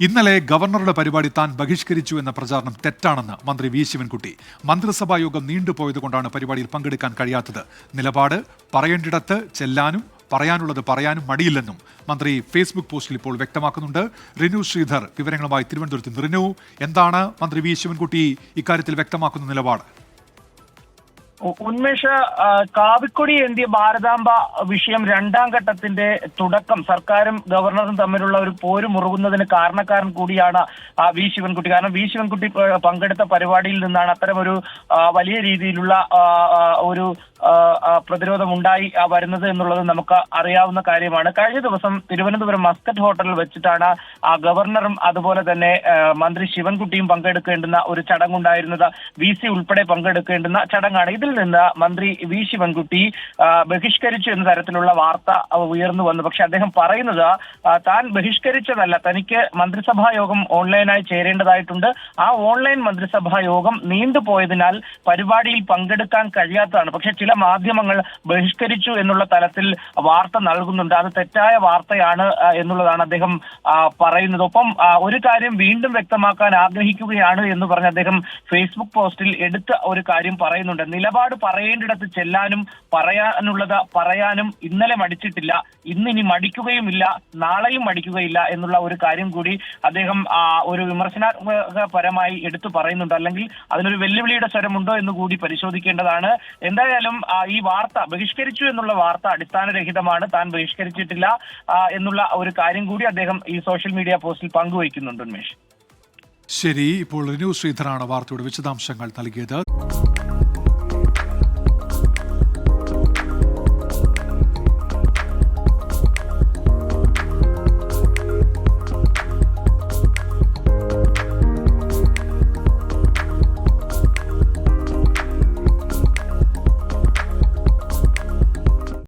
ഇന്നലെ ഗവർണറുടെ പരിപാടി താൻ ബഹിഷ്കരിച്ചു എന്ന പ്രചാരണം തെറ്റാണെന്ന് മന്ത്രി വി ശിവൻകുട്ടി. മന്ത്രിസഭാ യോഗം നീണ്ടുപോയതുകൊണ്ടാണ് പരിപാടിയിൽ പങ്കെടുക്കാൻ കഴിയാത്തത്. നിലപാട് പറയേണ്ടിടത്ത് ചെല്ലാനും പറയാനുള്ളത് പറയാനും മടിയില്ലെന്നും മന്ത്രി ഫേസ്ബുക്ക് പോസ്റ്റിൽ ഇപ്പോൾ വ്യക്തമാക്കുന്നുണ്ട്. റിനു ശ്രീധർ വിവരങ്ങളുമായി തിരുവനന്തപുരത്ത് നിന്ന്. റിനു, എന്താണ് മന്ത്രി വി ശിവൻകുട്ടി ഇക്കാര്യത്തിൽ വ്യക്തമാക്കുന്ന നിലപാട്? ഉന്മേഷ, കാവിക്കൊടി ഏന്തിയ ഭാരതാംബ വിഷയം രണ്ടാം ഘട്ടത്തിന്റെ തുടക്കം സർക്കാരും ഗവർണറും തമ്മിലുള്ള ഒരു പോര് മുറുകുന്നതിന് കാരണക്കാരൻ കൂടിയാണ് വി ശിവൻകുട്ടി. കാരണം വി ശിവൻകുട്ടി പങ്കെടുത്ത പരിപാടിയിൽ നിന്നാണ് അത്തരമൊരു വലിയ രീതിയിലുള്ള ഒരു പ്രതിരോധം ഉണ്ടായി വരുന്നത് എന്നുള്ളത് നമുക്ക് അറിയാവുന്ന കാര്യമാണ്. കഴിഞ്ഞ ദിവസം തിരുവനന്തപുരം മസ്കറ്റ് ഹോട്ടലിൽ വെച്ചിട്ടാണ് ഗവർണറും അതുപോലെ തന്നെ മന്ത്രി ശിവൻകുട്ടിയും പങ്കെടുക്കേണ്ടുന്ന ഒരു ചടങ്ങുണ്ടായിരുന്നത്. വി സി ഉൾപ്പെടെ പങ്കെടുക്കേണ്ടുന്ന ചടങ്ങാണ്. ഇതിൽ നിന്ന് മന്ത്രി വി ശിവൻകുട്ടി ബഹിഷ്കരിച്ചു എന്ന തരത്തിലുള്ള വാർത്ത ഉയർന്നു വന്നു. പക്ഷെ അദ്ദേഹം പറയുന്നത് താൻ ബഹിഷ്കരിച്ചതല്ല, തനിക്ക് മന്ത്രിസഭാ യോഗം ഓൺലൈനായി ചേരേണ്ടതായിട്ടുണ്ട്. ആ ഓൺലൈൻ മന്ത്രിസഭാ യോഗം നീണ്ടുപോയതിനാൽ പരിപാടിയിൽ പങ്കെടുക്കാൻ കഴിയാത്തതാണ്. പക്ഷെ ചില മാധ്യമങ്ങൾ ബഹിഷ്കരിച്ചു എന്നുള്ള തലത്തിൽ വാർത്ത നൽകുന്നുണ്ട്. അത് തെറ്റായ വാർത്തയാണ് എന്നുള്ളതാണ് അദ്ദേഹം പറയുന്നത്. ഒപ്പം ഒരു കാര്യം വീണ്ടും വ്യക്തമാക്കാൻ ആഗ്രഹിക്കുകയാണ് എന്ന് പറഞ്ഞ് അദ്ദേഹം ഫേസ്ബുക്ക് പോസ്റ്റിൽ എടുത്ത ഒരു കാര്യം പറയുന്നുണ്ട്. നിലപാട് പറയേണ്ടിടത്ത് ചെല്ലാനും പറയാനുള്ളത് പറയാനും ഇന്നലെ മടിച്ചിട്ടില്ല, ഇന്നിനി മടിക്കുകയുമില്ല, നാളെയും മടിക്കുകയില്ല എന്നുള്ള ഒരു കാര്യം കൂടി അദ്ദേഹം ഒരു വിമർശനാത്മകപരമായി എടുത്തു പറയുന്നുണ്ട്. അല്ലെങ്കിൽ അതിനൊരു വെല്ലുവിളിയുടെ സ്വരമുണ്ടോ എന്ന് കൂടി പരിശോധിക്കേണ്ടതാണ്. എന്തായാലും ഈ വാർത്ത ബഹിഷ്കരിച്ചു എന്നുള്ള വാർത്ത അടിസ്ഥാനരഹിതമാണ്, താൻ ബഹിഷ്കരിച്ചിട്ടില്ല എന്നുള്ള ഒരു കാര്യം കൂടി അദ്ദേഹം ഈ സോഷ്യൽ മീഡിയ പോസ്റ്റിൽ പങ്കുവയ്ക്കുന്നുണ്ട്. ഉന്മേഷ്, ശരി. ഇപ്പോൾ റിനു ശ്രീധറാണ് വാർത്തയുടെ വിശദാംശങ്ങൾ നൽകിയത്.